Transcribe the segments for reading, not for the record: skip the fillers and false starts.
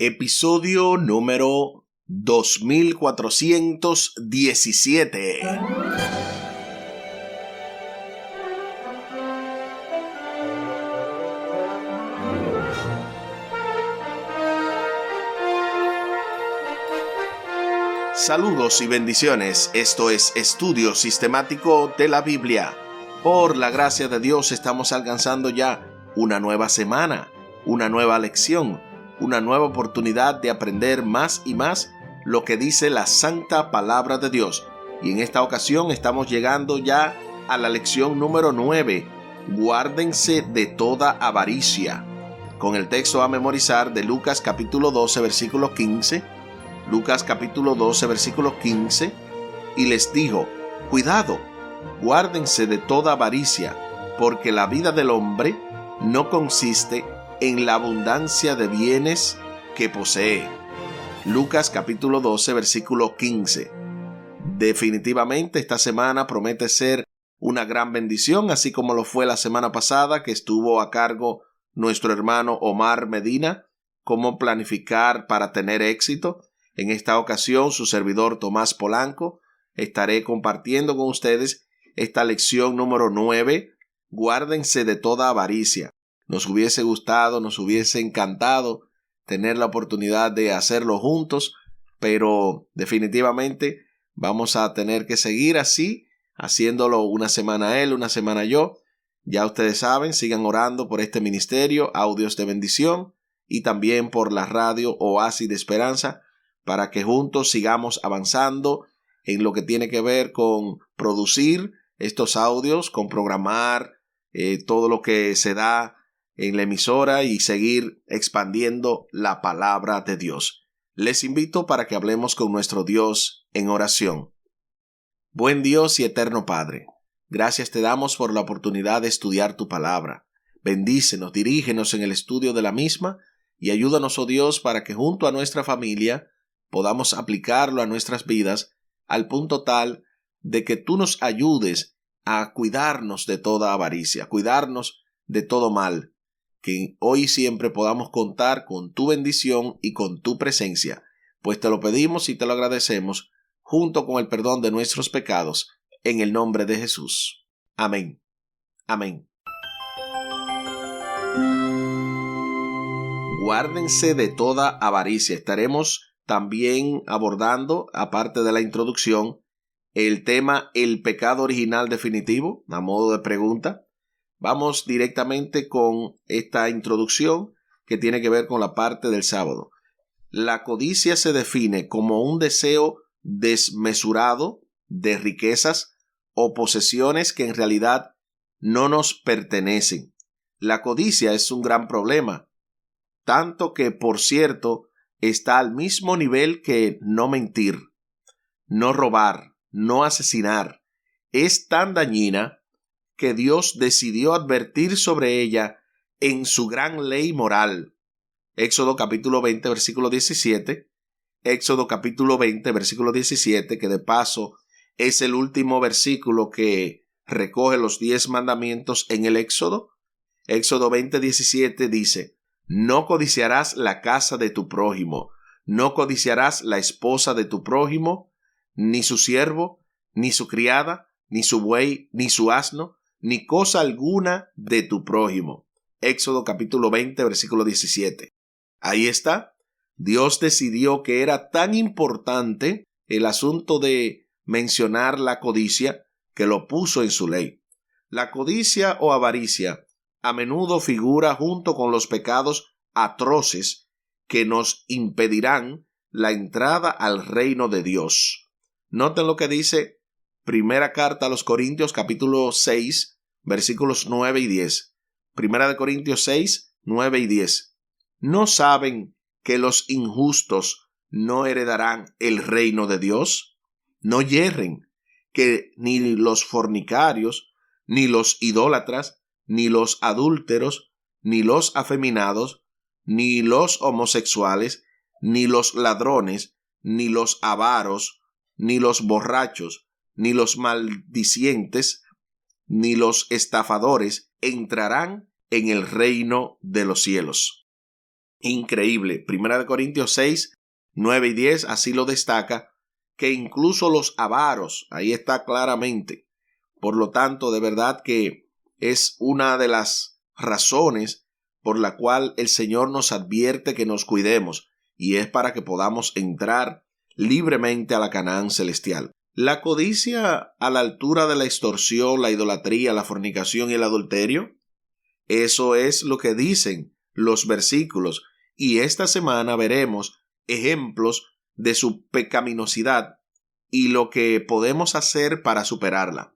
Episodio número 2417. Saludos y bendiciones. Esto es Estudio Sistemático de la Biblia. Por la gracia de Dios estamos alcanzando ya una nueva semana, una nueva lección, una nueva oportunidad de aprender más y más lo que dice la Santa Palabra de Dios. Y en esta ocasión estamos llegando ya a la lección número 9. Guárdense de toda avaricia. Con el texto a memorizar de Lucas capítulo 12, versículo 15. Lucas capítulo 12, versículo 15. Y les dijo: cuidado, guárdense de toda avaricia, porque la vida del hombre no consiste en la abundancia de bienes que posee. Lucas capítulo 12, versículo 15. Definitivamente esta semana promete ser una gran bendición, así como lo fue la semana pasada, que estuvo a cargo nuestro hermano Omar Medina, cómo planificar para tener éxito. En esta ocasión, su servidor Tomás Polanco, estaré compartiendo con ustedes esta lección número 9, guárdense de toda avaricia. Nos hubiese gustado, nos hubiese encantado tener la oportunidad de hacerlo juntos, pero definitivamente vamos a tener que seguir así, haciéndolo una semana él, una semana yo. Ya ustedes saben, sigan orando por este ministerio, Audios de Bendición, y también por la radio Oasis de Esperanza, para que juntos sigamos avanzando en lo que tiene que ver con producir estos audios, con programar todo lo que se da en la emisora y seguir expandiendo la palabra de Dios. Les invito para que hablemos con nuestro Dios en oración. Buen Dios y eterno Padre, gracias te damos por la oportunidad de estudiar tu palabra. Bendícenos, dirígenos en el estudio de la misma y ayúdanos, oh Dios, para que junto a nuestra familia podamos aplicarlo a nuestras vidas al punto tal de que tú nos ayudes a cuidarnos de toda avaricia, cuidarnos de todo mal, que hoy siempre podamos contar con tu bendición y con tu presencia, pues te lo pedimos y te lo agradecemos, junto con el perdón de nuestros pecados, en el nombre de Jesús. Amén. Amén. Guárdense de toda avaricia. Estaremos también abordando, aparte de la introducción, el tema el pecado original definitivo, a modo de pregunta. Vamos directamente con esta introducción que tiene que ver con la parte del sábado. La codicia se define como un deseo desmesurado de riquezas o posesiones que en realidad no nos pertenecen. La codicia es un gran problema, tanto que, por cierto, está al mismo nivel que no mentir, no robar, no asesinar. Es tan dañina que Dios decidió advertir sobre ella en su gran ley moral. Éxodo capítulo 20, versículo 17. Éxodo capítulo 20, versículo 17, que de paso es el último versículo que recoge los 10 mandamientos en el Éxodo. Éxodo 20, 17 dice: no codiciarás la casa de tu prójimo, no codiciarás la esposa de tu prójimo, ni su siervo, ni su criada, ni su buey, ni su asno, ni cosa alguna de tu prójimo. Éxodo capítulo 20, versículo 17. Ahí está. Dios decidió que era tan importante el asunto de mencionar la codicia que lo puso en su ley. La codicia o avaricia a menudo figura junto con los pecados atroces que nos impedirán la entrada al reino de Dios. Noten lo que dice Primera carta a los Corintios capítulo 6, versículos 9 y 10. Primera de Corintios 6, 9 y 10. ¿No saben que los injustos no heredarán el reino de Dios? No yerren, que ni los fornicarios, ni los idólatras, ni los adúlteros, ni los afeminados, ni los homosexuales, ni los ladrones, ni los avaros, ni los borrachos, ni los maldicientes, ni los estafadores entrarán en el reino de los cielos. Increíble. 1 Corintios 6, 9 y 10 así lo destaca, que incluso los avaros, ahí está claramente. Por lo tanto, de verdad que es una de las razones por la cual el Señor nos advierte que nos cuidemos, y es para que podamos entrar libremente a la Canaán celestial. La codicia a la altura de la extorsión, la idolatría, la fornicación y el adulterio, eso es lo que dicen los versículos, y esta semana veremos ejemplos de su pecaminosidad y lo que podemos hacer para superarla.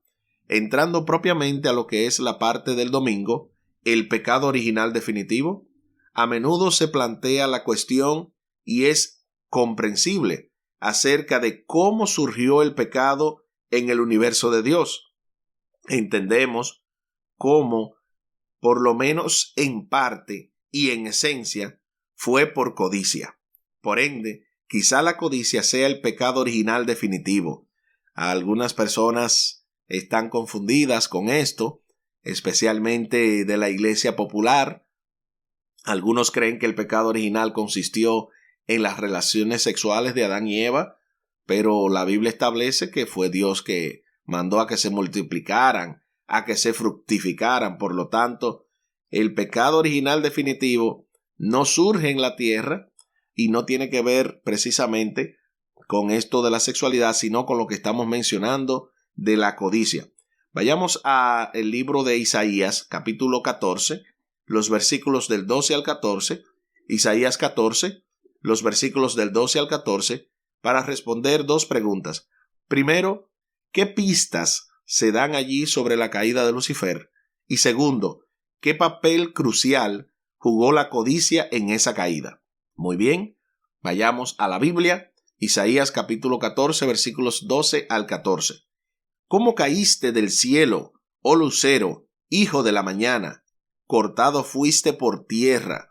Entrando propiamente a lo que es la parte del domingo, el pecado original definitivo, a menudo se plantea la cuestión, y es comprensible, acerca de cómo surgió el pecado en el universo de Dios. Entendemos cómo, por lo menos en parte y en esencia, fue por codicia. Por ende, quizá la codicia sea el pecado original definitivo. Algunas personas están confundidas con esto, especialmente de la iglesia popular. Algunos creen que el pecado original consistió en las relaciones sexuales de Adán y Eva, pero la Biblia establece que fue Dios que mandó a que se multiplicaran, a que se fructificaran. Por lo tanto, el pecado original definitivo no surge en la tierra y no tiene que ver precisamente con esto de la sexualidad, sino con lo que estamos mencionando de la codicia. Vayamos al libro de Isaías, capítulo 14, los versículos del 12 al 14, Isaías 14, los versículos del 12 al 14, para responder dos preguntas. Primero, ¿qué pistas se dan allí sobre la caída de Lucifer? Y segundo, ¿qué papel crucial jugó la codicia en esa caída? Muy bien, vayamos a la Biblia, Isaías capítulo 14, versículos 12 al 14. ¿Cómo caíste del cielo, oh lucero, hijo de la mañana? Cortado fuiste por tierra,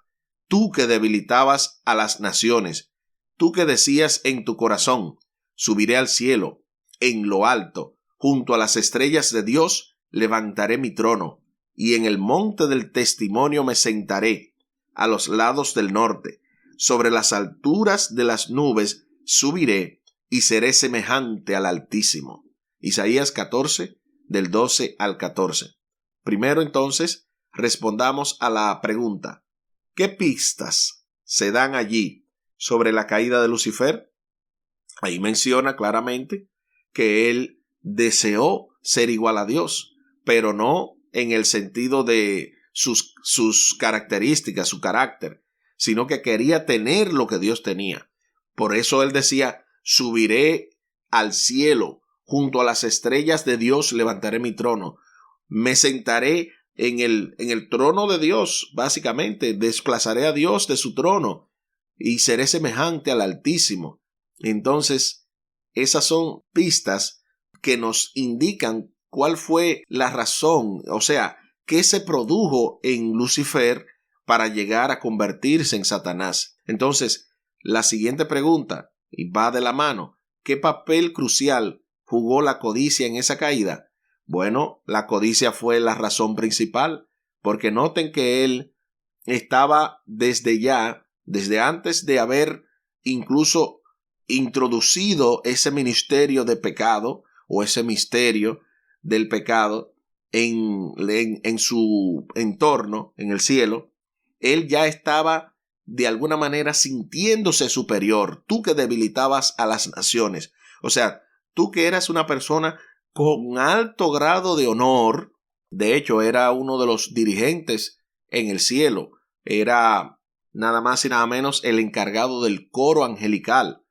tú que debilitabas a las naciones, tú que decías en tu corazón, subiré al cielo, en lo alto, junto a las estrellas de Dios, levantaré mi trono, y en el monte del testimonio me sentaré, a los lados del norte, sobre las alturas de las nubes subiré, y seré semejante al Altísimo. Isaías 14, del 12 al 14. Primero entonces, respondamos a la pregunta, ¿qué pistas se dan allí sobre la caída de Lucifer? Ahí menciona claramente que él deseó ser igual a Dios, pero no en el sentido de sus características, su carácter, sino que quería tener lo que Dios tenía. Por eso él decía, subiré al cielo, junto a las estrellas de Dios levantaré mi trono. Me sentaré en el trono de Dios, básicamente, desplazaré a Dios de su trono y seré semejante al Altísimo. Entonces, esas son pistas que nos indican cuál fue la razón, o sea, qué se produjo en Lucifer para llegar a convertirse en Satanás. Entonces, la siguiente pregunta, y va de la mano, ¿qué papel crucial jugó la codicia en esa caída? Bueno, la codicia fue la razón principal, porque noten que él estaba desde antes de haber incluso introducido ese ministerio de pecado o ese misterio del pecado en su entorno, en el cielo, él ya estaba de alguna manera sintiéndose superior, tú que debilitabas a las naciones. O sea, tú que eras una persona con alto grado de honor, de hecho era uno de los dirigentes en el cielo, era nada más y nada menos el encargado del coro angelical,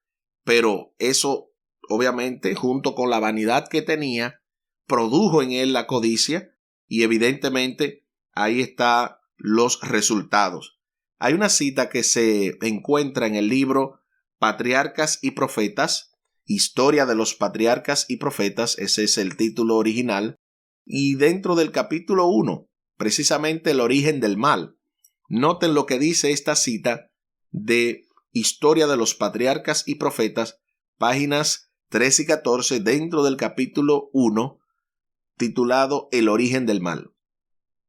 pero eso obviamente junto con la vanidad que tenía, produjo en él la codicia y evidentemente ahí están los resultados. Hay una cita que se encuentra en el libro Patriarcas y Profetas, Historia de los Patriarcas y Profetas, ese es el título original, y dentro del capítulo 1, precisamente el origen del mal. Noten lo que dice esta cita de Historia de los Patriarcas y Profetas, páginas 13 y 14, dentro del capítulo 1, titulado El origen del mal.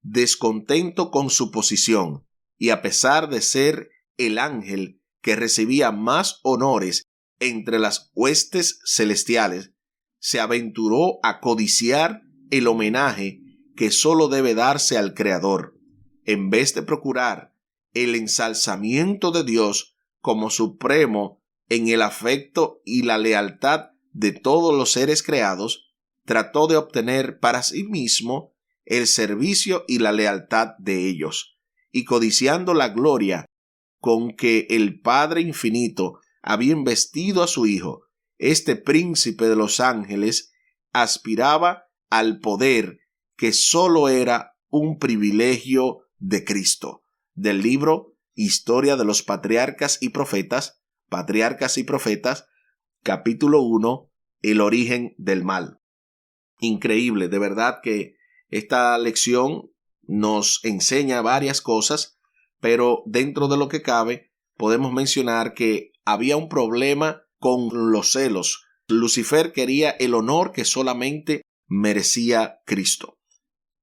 Descontento con su posición, y a pesar de ser el ángel que recibía más honores entre las huestes celestiales, se aventuró a codiciar el homenaje que solo debe darse al Creador, en vez de procurar el ensalzamiento de Dios como supremo en el afecto y la lealtad de todos los seres creados. Trató de obtener para sí mismo el servicio y la lealtad de ellos, y codiciando la gloria con que el Padre Infinito había investido a su Hijo, este príncipe de los ángeles aspiraba al poder que solo era un privilegio de Cristo. Del libro Historia de los Patriarcas y Profetas, capítulo 1, El origen del mal. Increíble, de verdad que esta lección nos enseña varias cosas, pero dentro de lo que cabe podemos mencionar que había un problema con los celos. Lucifer quería el honor que solamente merecía Cristo.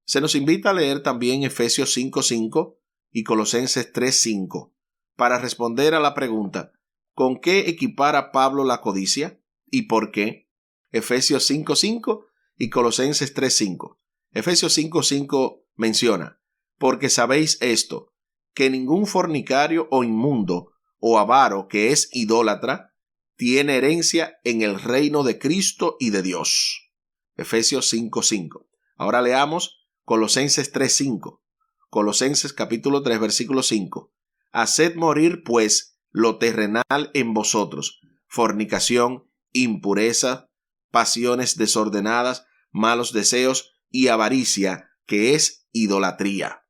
Se nos invita a leer también Efesios 5:5 y Colosenses 3:5 para responder a la pregunta: ¿con qué equipara Pablo la codicia y por qué? Efesios 5:5 y Colosenses 3:5. Efesios 5:5 menciona: porque sabéis esto, que ningún fornicario o inmundo o avaro que es idólatra tiene herencia en el reino de Cristo y de Dios. Efesios 5:5. Ahora leamos Colosenses 3:5. Colosenses capítulo 3 versículo 5. Haced morir pues lo terrenal en vosotros: fornicación, impureza, pasiones desordenadas, malos deseos y avaricia, que es idolatría.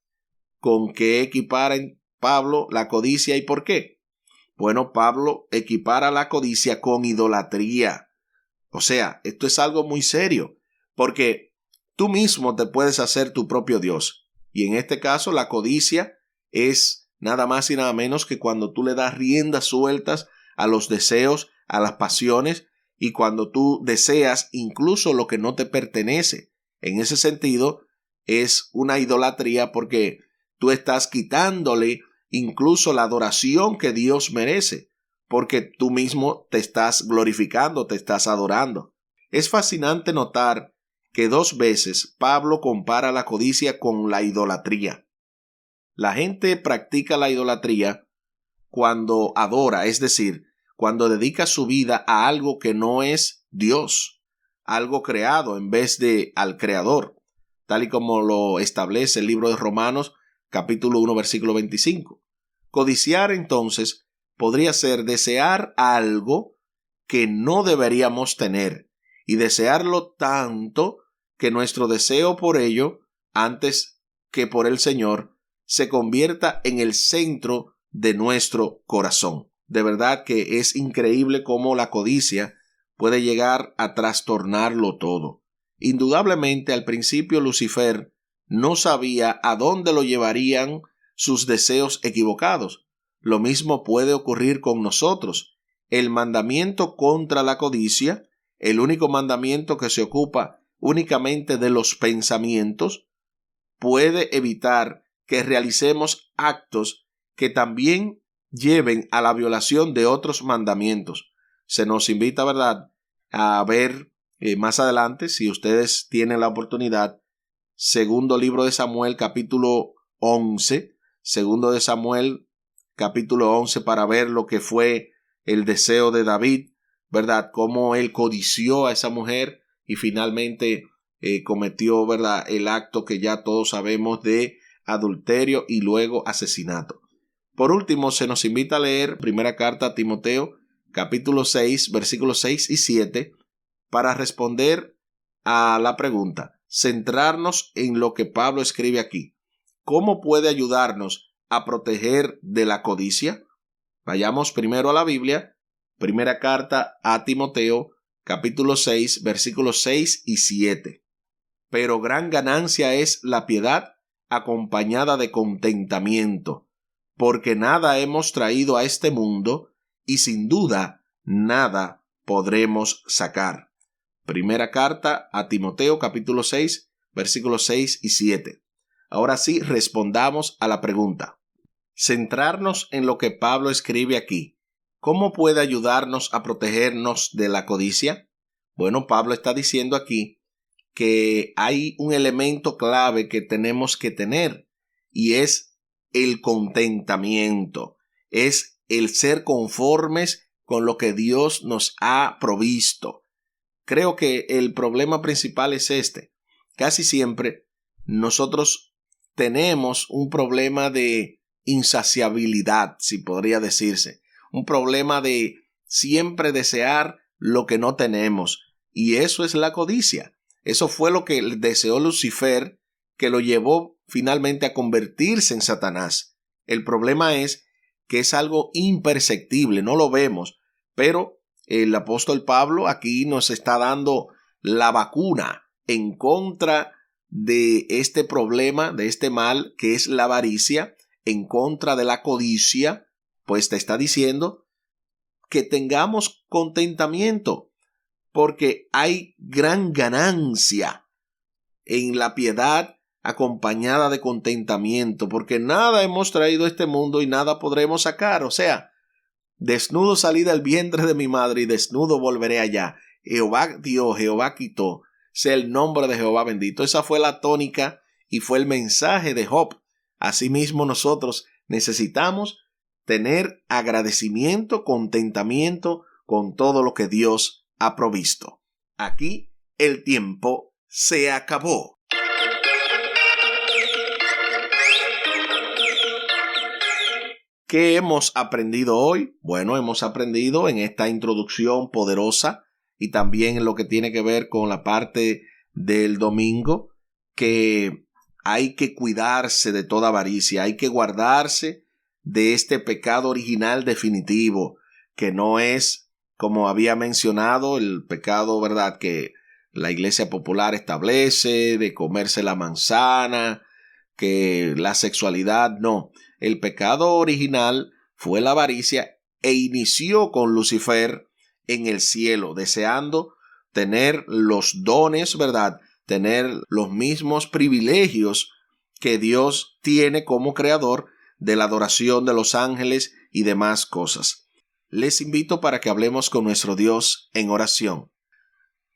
¿Con qué equipara Pablo la codicia y por qué? Bueno, Pablo equipara la codicia con idolatría. O sea, esto es algo muy serio, porque tú mismo te puedes hacer tu propio Dios. Y en este caso, la codicia es nada más y nada menos que cuando tú le das riendas sueltas a los deseos, a las pasiones, y cuando tú deseas incluso lo que no te pertenece. En ese sentido, es una idolatría porque tú estás quitándole incluso la adoración que Dios merece, porque tú mismo te estás glorificando, te estás adorando. Es fascinante notar que 2 veces Pablo compara la codicia con la idolatría. La gente practica la idolatría cuando adora, es decir, cuando dedica su vida a algo que no es Dios, algo creado en vez de al Creador, tal y como lo establece el libro de Romanos, capítulo 1, versículo 25. Codiciar, entonces, podría ser desear algo que no deberíamos tener y desearlo tanto que nuestro deseo por ello, antes que por el Señor, se convierta en el centro de nuestro corazón. De verdad que es increíble cómo la codicia puede llegar a trastornarlo todo. Indudablemente, al principio Lucifer no sabía a dónde lo llevarían sus deseos equivocados. Lo mismo puede ocurrir con nosotros. El mandamiento contra la codicia, el único mandamiento que se ocupa únicamente de los pensamientos, puede evitar que realicemos actos que también lleven a la violación de otros mandamientos. Se nos invita, ¿verdad?, a ver más adelante, si ustedes tienen la oportunidad, segundo libro de Samuel, capítulo 11, segundo de Samuel, capítulo 11, para ver lo que fue el deseo de David, ¿verdad?, cómo él codició a esa mujer y finalmente cometió, ¿verdad?, el acto que ya todos sabemos de adulterio y luego asesinato. Por último, se nos invita a leer primera carta a Timoteo, capítulo 6, versículos 6 y 7, para responder a la pregunta, centrarnos en lo que Pablo escribe aquí. ¿Cómo puede ayudarnos a proteger de la codicia? Vayamos primero a la Biblia, primera carta a Timoteo, capítulo 6, versículos 6 y 7. Pero gran ganancia es la piedad acompañada de contentamiento, porque nada hemos traído a este mundo y sin duda nada podremos sacar. Primera carta a Timoteo, capítulo 6, versículos 6 y 7. Ahora sí, respondamos a la pregunta: centrarnos en lo que Pablo escribe aquí. ¿Cómo puede ayudarnos a protegernos de la codicia? Bueno, Pablo está diciendo aquí que hay un elemento clave que tenemos que tener y es el contentamiento, es el ser conformes con lo que Dios nos ha provisto. Creo que el problema principal es este. Casi siempre nosotros tenemos un problema de insaciabilidad, si podría decirse, un problema de siempre desear lo que no tenemos, y eso es la codicia. Eso fue lo que deseó Lucifer, que lo llevó finalmente a convertirse en Satanás. El problema es que es algo imperceptible, no lo vemos, pero el apóstol Pablo aquí nos está dando la vacuna en contra de este problema, de este mal que es la avaricia, en contra de la codicia, pues te está diciendo que tengamos contentamiento, porque hay gran ganancia en la piedad acompañada de contentamiento, porque nada hemos traído a este mundo y nada podremos sacar. O sea, desnudo salí del vientre de mi madre y desnudo volveré allá. Jehová dio, Jehová quitó, sea el nombre de Jehová bendito. Esa fue la tónica y fue el mensaje de Job. Asimismo, nosotros necesitamos tener agradecimiento, contentamiento con todo lo que Dios ha provisto. Aquí el tiempo se acabó. ¿Qué hemos aprendido hoy? Bueno, hemos aprendido en esta introducción poderosa y también en lo que tiene que ver con la parte del domingo, que hay que cuidarse de toda avaricia, hay que guardarse de este pecado original definitivo, que no es, como había mencionado, el pecado, ¿verdad?, que la Iglesia Popular establece, de comerse la manzana, que la sexualidad, no. El pecado original fue la avaricia e inició con Lucifer en el cielo, deseando tener los dones, ¿verdad?, tener los mismos privilegios que Dios tiene como creador de la adoración de los ángeles y demás cosas. Les invito para que hablemos con nuestro Dios en oración.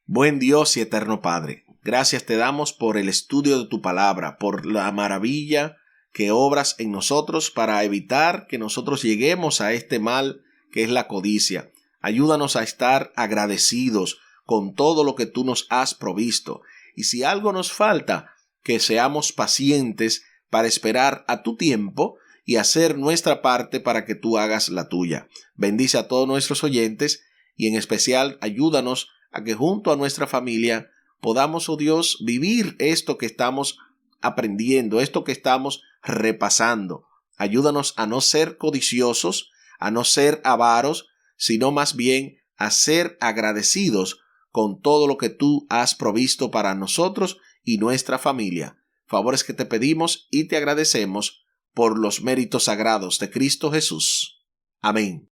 Buen Dios y eterno Padre, gracias te damos por el estudio de tu palabra, por la maravilla que obras en nosotros para evitar que nosotros lleguemos a este mal que es la codicia. Ayúdanos a estar agradecidos con todo lo que tú nos has provisto. Y si algo nos falta, que seamos pacientes para esperar a tu tiempo y hacer nuestra parte para que tú hagas la tuya. Bendice a todos nuestros oyentes y en especial ayúdanos a que junto a nuestra familia podamos, oh Dios, vivir esto que estamos aprendiendo, esto que estamos repasando. Ayúdanos a no ser codiciosos, a no ser avaros, sino más bien a ser agradecidos con todo lo que tú has provisto para nosotros y nuestra familia. Favores que te pedimos y te agradecemos por los méritos sagrados de Cristo Jesús. Amén.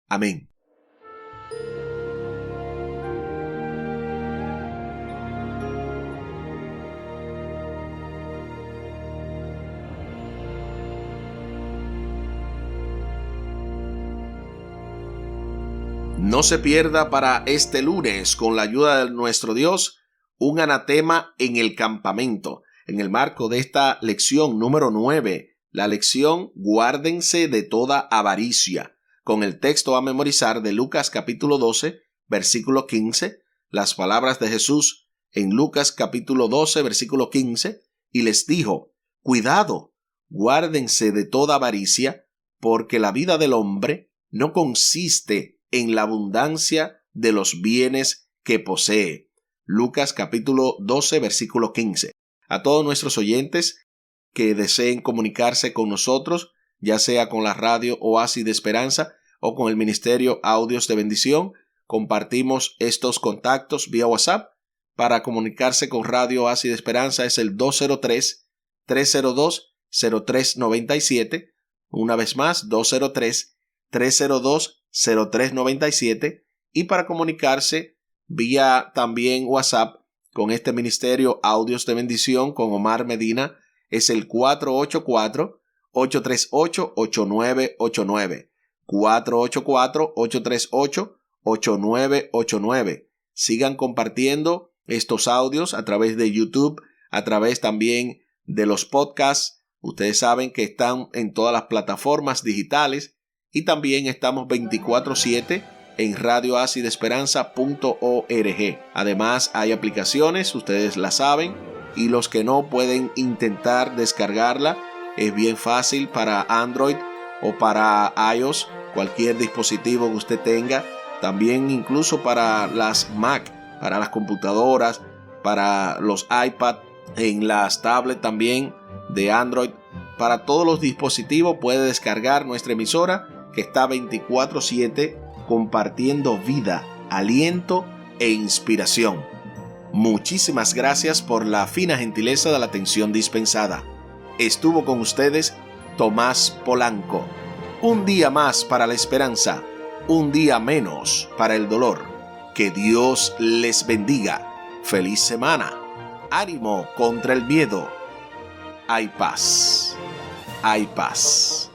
Amén. No se pierda para este lunes, con la ayuda de nuestro Dios, un anatema en el campamento. En el marco de esta lección número 9, la lección Guárdense de toda avaricia, con el texto a memorizar de Lucas capítulo 12, versículo 15, las palabras de Jesús en Lucas capítulo 12, versículo 15, y les dijo: cuidado, guárdense de toda avaricia, porque la vida del hombre no consiste en la abundancia de los bienes que posee. Lucas capítulo 12, versículo 15. A todos nuestros oyentes que deseen comunicarse con nosotros, ya sea con la radio Oasis de Esperanza o con el Ministerio Audios de Bendición, compartimos estos contactos vía WhatsApp. Para comunicarse con Radio Oasis de Esperanza es el 203-302-0397. Una vez más, 203-302-0397, y para comunicarse vía también WhatsApp con este ministerio Audios de Bendición con Omar Medina es el 484 484-8989. 484-838-8989. Sigan compartiendo estos audios a través de YouTube, a través también de los podcasts. Ustedes saben que están en todas las plataformas digitales y también estamos 24/7 en radioacidesperanza.org. Además, hay aplicaciones, ustedes la saben, y los que no pueden intentar descargarla, es bien fácil para Android o para iOS, cualquier dispositivo que usted tenga, también incluso para las Mac, para las computadoras, para los iPad, en las tablets también de Android. Para todos los dispositivos puede descargar nuestra emisora que está 24/7 compartiendo vida, aliento e inspiración. Muchísimas gracias por la fina gentileza de la atención dispensada. Estuvo con ustedes Tomás Polanco. Un día más para la esperanza, un día menos para el dolor. Que Dios les bendiga. Feliz semana. Ánimo contra el miedo. Hay paz. Hay paz.